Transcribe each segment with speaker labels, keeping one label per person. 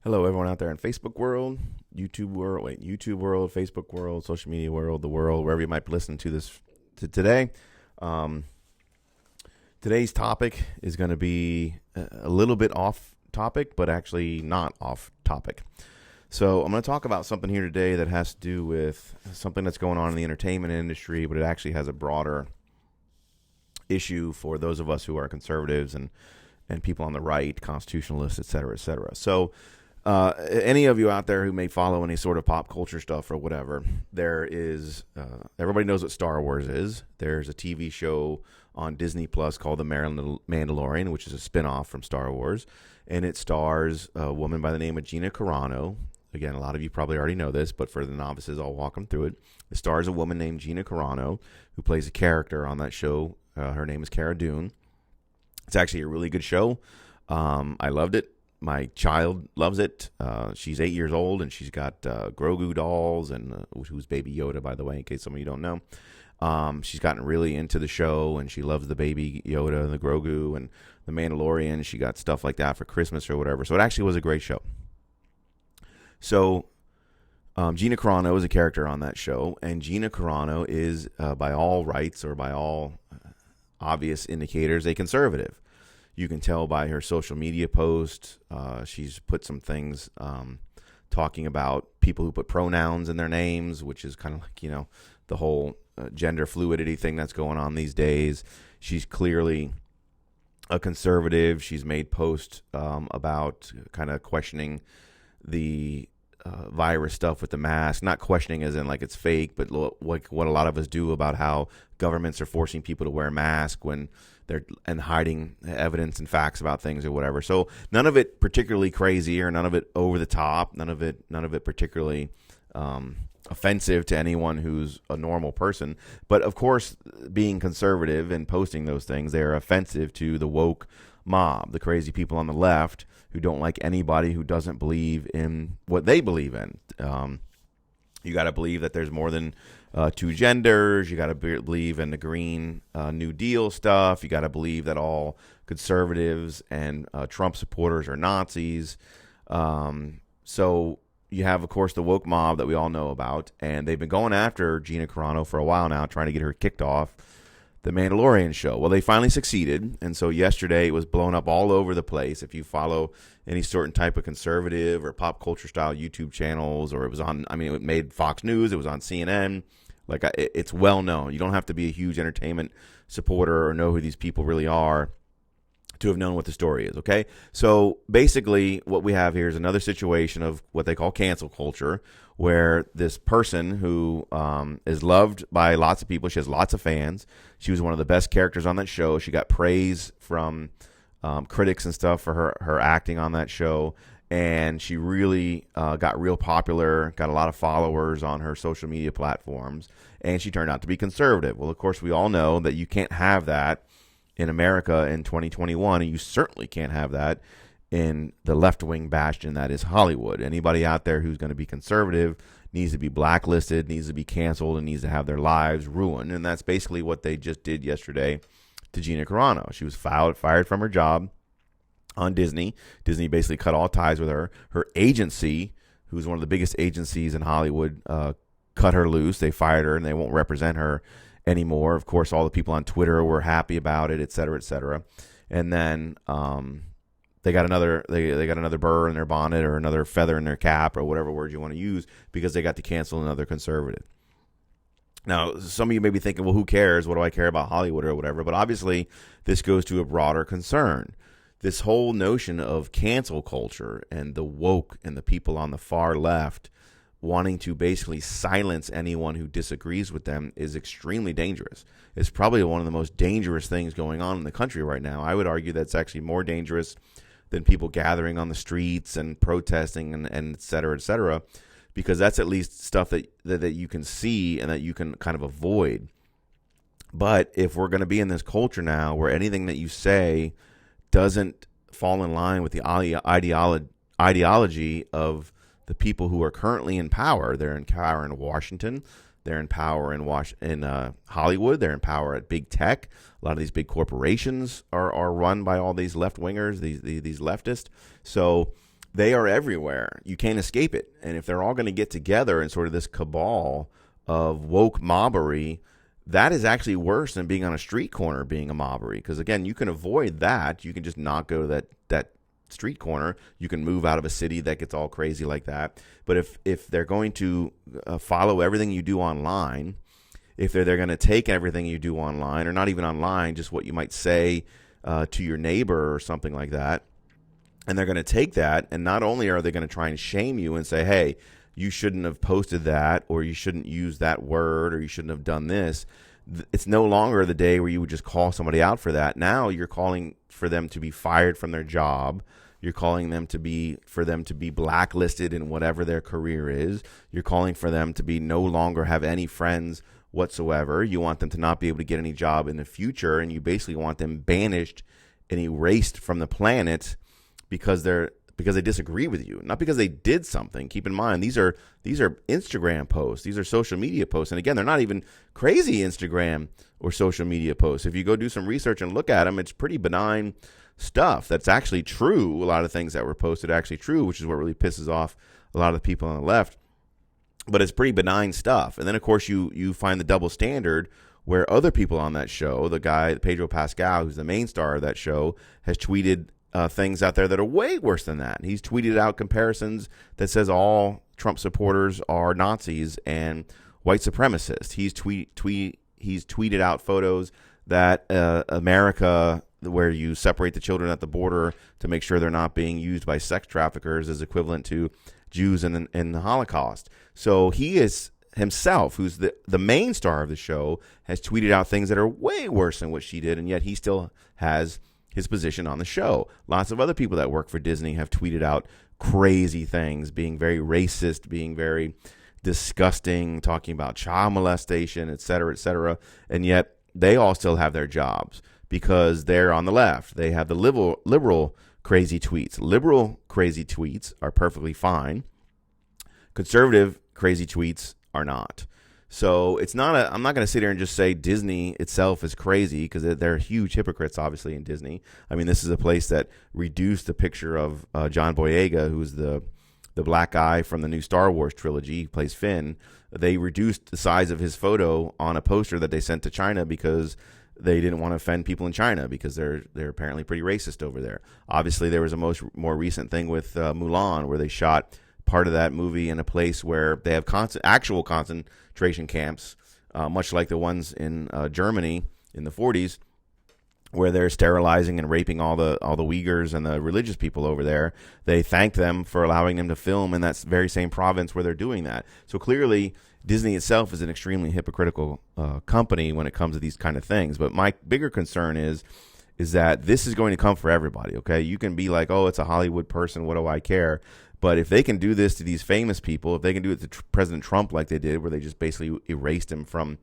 Speaker 1: Hello, everyone out there in Facebook world, YouTube world, Facebook world, social media world, the world, wherever you might be listening to this today. Um, Today's topic is going to be a little bit off topic, but actually not off topic. So I'm going to talk about something here today that has to do with something that's going on in the entertainment industry, but it actually has a broader issue for those of us who are conservatives and people on the right, constitutionalists, et cetera, et cetera. So any of you out there who may follow any sort of pop culture stuff or whatever, there is, everybody knows what Star Wars is. There's a TV show on Disney Plus called The Mandalorian, which is a spinoff from Star Wars. And it stars a woman by the name of Gina Carano. Again, a lot of you probably already know this, but for the novices, I'll walk them through it. It stars a woman named Gina Carano, who plays a character on that show. Her name is Cara Dune. It's actually a really good show. I loved it. My child loves it. She's 8 years old, and she's got Grogu dolls, and who's Baby Yoda, by the way, in case some of you don't know. She's gotten really into the show, and she loves the Baby Yoda and the Grogu and the Mandalorian. She got stuff like that for Christmas or whatever. So it actually was a great show. So Gina Carano is a character on that show, and Gina Carano is, by all rights or by all obvious indicators, a conservative. You can tell by her social media posts. She's put some things talking about people who put pronouns in their names, which is kind of like, the whole gender fluidity thing that's going on these days. She's clearly a conservative. She's made posts about kind of questioning the virus stuff with the mask, not questioning as in like it's fake, but like what a lot of us do about how governments are forcing people to wear masks when they're and hiding evidence and facts about things or whatever. So none of it particularly crazy or none of it over the top, none of it particularly offensive to anyone who's a normal person. But of course, being conservative and posting those things, they're offensive to the woke mob, the crazy people on the left who don't like anybody who doesn't believe in what they believe in. You got to believe that there's more than two genders. You got to believe in the Green New Deal stuff. You got to believe that all conservatives and Trump supporters are Nazis. So you have, of course, the woke mob that we all know about, and they've been going after Gina Carano for a while now, trying to get her kicked off the Mandalorian show. Well, they finally succeeded, and so yesterday it was blown up all over the place. If you follow any certain type of conservative or pop culture style YouTube channels, or it was on, it made Fox News, it was on CNN. It's well known. You don't have to be a huge entertainment supporter or know who these people really are to have known what the story is, okay? So basically what we have here is another situation of what they call cancel culture, where this person who is loved by lots of people, she has lots of fans. She was one of the best characters on that show. She got praise from critics and stuff for her acting on that show, and she really got real popular, got a lot of followers on her social media platforms, and she turned out to be conservative. Well, of course, we all know that you can't have that in America in 2021, and you certainly can't have that in the left-wing bastion that is Hollywood. Anybody out there who's going to be conservative needs to be blacklisted, needs to be canceled, and needs to have their lives ruined. And that's basically what they just did yesterday to Gina Carano. She was fired from her job on Disney. Disney basically cut all ties with her. Her agency, who's one of the biggest agencies in Hollywood, cut her loose. They fired her, and they won't represent her anymore. Of course, all the people on Twitter were happy about it, et cetera, et cetera. And then they got another burr in their bonnet or another feather in their cap or whatever word you want to use, because they got to cancel another conservative. Now, some of you may be thinking, well, who cares? What do I care about Hollywood or whatever? But obviously, this goes to a broader concern. This whole notion of cancel culture and the woke and the people on the far left wanting to basically silence anyone who disagrees with them is extremely dangerous. It's probably one of the most dangerous things going on in the country right now. I would argue that's actually more dangerous than people gathering on the streets and protesting and et cetera, because that's at least stuff that you can see and that you can kind of avoid. But if we're going to be in this culture now where anything that you say doesn't fall in line with the ideology of the people who are currently in power, they're in power in Washington, they're in power in Hollywood, they're in power at big tech. A lot of these big corporations are run by all these left-wingers, these leftists. So they are everywhere. You can't escape it. And if they're all going to get together in sort of this cabal of woke mobbery, that is actually worse than being on a street corner being a mobbery. Because again, you can avoid that. You can just not go to that street corner. You can move out of a city that gets all crazy like that. But if they're going to follow everything you do online, if they're going to take everything you do online, or not even online, just what you might say to your neighbor or something like that, and they're going to take that, and not only are they going to try and shame you and say, hey, you shouldn't have posted that, or you shouldn't use that word, or you shouldn't have done this. It's no longer the day where you would just call somebody out for that. Now you're calling for them to be fired from their job. You're calling them for them to be blacklisted in whatever their career is. You're calling for them to be no longer have any friends whatsoever. You want them to not be able to get any job in the future, and you basically want them banished and erased from the planet because they disagree with you, not because they did something. Keep in mind, these are Instagram posts. These are social media posts. And again, they're not even crazy Instagram or social media posts. If you go do some research and look at them, it's pretty benign stuff that's actually true. A lot of things that were posted are actually true, which is what really pisses off a lot of the people on the left. But it's pretty benign stuff. And then, of course, you find the double standard where other people on that show, the guy, Pedro Pascal, who's the main star of that show, has tweeted things out there that are way worse than that. He's tweeted out comparisons that says all Trump supporters are Nazis and white supremacists. He's tweeted out photos that America, where you separate the children at the border to make sure they're not being used by sex traffickers, is equivalent to Jews in the Holocaust. So he is himself, who's the main star of the show, has tweeted out things that are way worse than what she did, and yet he still has his position on the show. Lots of other people that work for Disney have tweeted out crazy things, being very racist, being very disgusting, talking about child molestation, et cetera, and yet they all still have their jobs because they're on the left. They have the liberal crazy tweets. Liberal crazy tweets are perfectly fine. Conservative crazy tweets are not. So it's not I'm not going to sit here and just say Disney itself is crazy, because they're huge hypocrites, obviously, in Disney. I mean, this is a place that reduced the picture of John Boyega, who's the black guy from the new Star Wars trilogy. He plays Finn. They reduced the size of his photo on a poster that they sent to China because they didn't want to offend people in China, because they're apparently pretty racist over there. Obviously, there was a more recent thing with Mulan, where they shot part of that movie in a place where they have actual concentration camps, much like the ones in Germany in the 40s, where they're sterilizing and raping all the Uyghurs and the religious people over there. They thanked them for allowing them to film in that very same province where they're doing that. So clearly, Disney itself is an extremely hypocritical company when it comes to these kind of things. But my bigger concern is that this is going to come for everybody. Okay, you can be like, oh, it's a Hollywood person, what do I care? But if they can do this to these famous people, if they can do it to President Trump like they did, where they just basically erased him from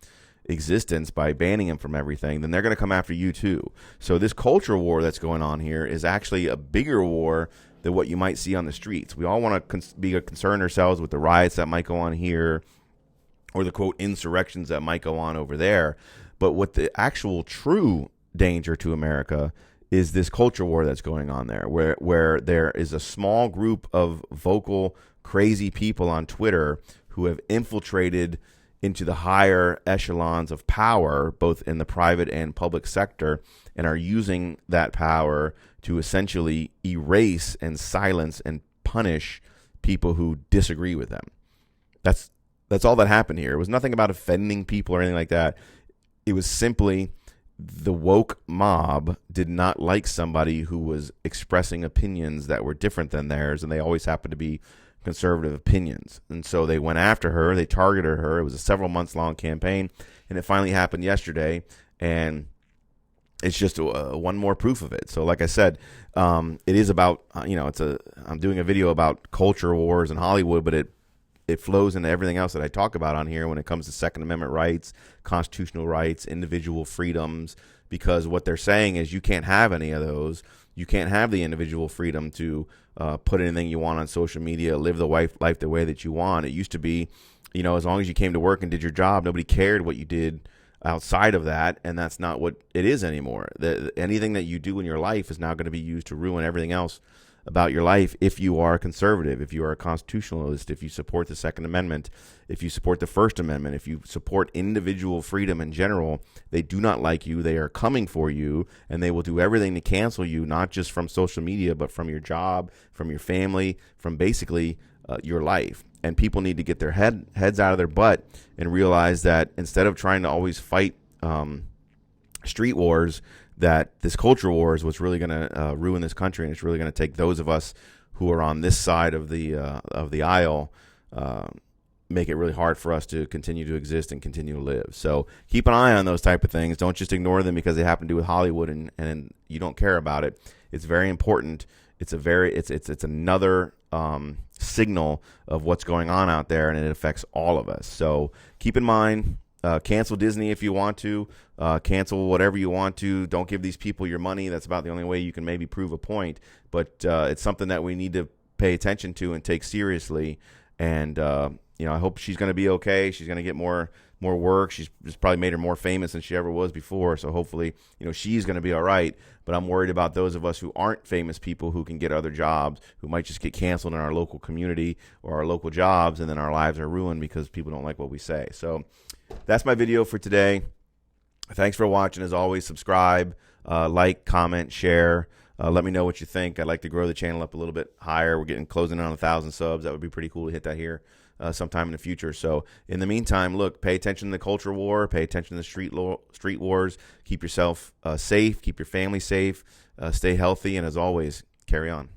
Speaker 1: existence by banning him from everything, then they're going to come after you too. So this culture war that's going on here is actually a bigger war than what you might see on the streets. We all want to be concerned ourselves with the riots that might go on here, or the, quote, insurrections that might go on over there. But what the actual true danger to America is this culture war that's going on there, where there is a small group of vocal, crazy people on Twitter who have infiltrated into the higher echelons of power, both in the private and public sector, and are using that power to essentially erase and silence and punish people who disagree with them. That's all that happened here. It was nothing about offending people or anything like that. It was simply the woke mob did not like somebody who was expressing opinions that were different than theirs, and they always happened to be conservative opinions. And so they went after her. They targeted her. It was a several months long campaign, and it finally happened yesterday, and it's just one more proof of it. So like I said, it is about, I'm doing a video about culture wars in Hollywood, but it flows into everything else that I talk about on here when it comes to Second Amendment rights, constitutional rights, individual freedoms, because what they're saying is you can't have any of those. You can't have the individual freedom to put anything you want on social media, live the life the way that you want. It used to be, as long as you came to work and did your job, nobody cared what you did outside of that, and that's not what it is anymore. Anything that you do in your life is now going to be used to ruin everything else about your life if you are a conservative, if you are a constitutionalist, if you support the Second Amendment, if you support the First Amendment, if you support individual freedom in general. They do not like you. They are coming for you, and they will do everything to cancel you, not just from social media, but from your job, from your family, from basically your life. And people need to get their heads out of their butt and realize that instead of trying to always fight street wars, that this culture war is what's really going to ruin this country, and it's really going to take those of us who are on this side of the aisle, make it really hard for us to continue to exist and continue to live. So keep an eye on those type of things. Don't just ignore them because they happen to do with Hollywood and you don't care about it. It's very important. It's another signal of what's going on out there, and it affects all of us. So keep in mind, cancel Disney if you want to, cancel whatever you want to. Don't give these people your money. That's about the only way you can maybe prove a point. But it's something that we need to pay attention to and take seriously. And I hope she's going to be okay. She's going to get more work. She's just probably made her more famous than she ever was before. So hopefully, she's going to be all right. But I'm worried about those of us who aren't famous people who can get other jobs, who might just get canceled in our local community or our local jobs, and then our lives are ruined because people don't like what we say. So that's my video for today. Thanks for watching. As always, subscribe, like, comment, share. Let me know what you think. I'd like to grow the channel up a little bit higher. We're closing in on 1,000 subs. That would be pretty cool to hit that here sometime in the future. So in the meantime, look, pay attention to the culture war. Pay attention to the street wars. Keep yourself safe. Keep your family safe. Stay healthy. And as always, carry on.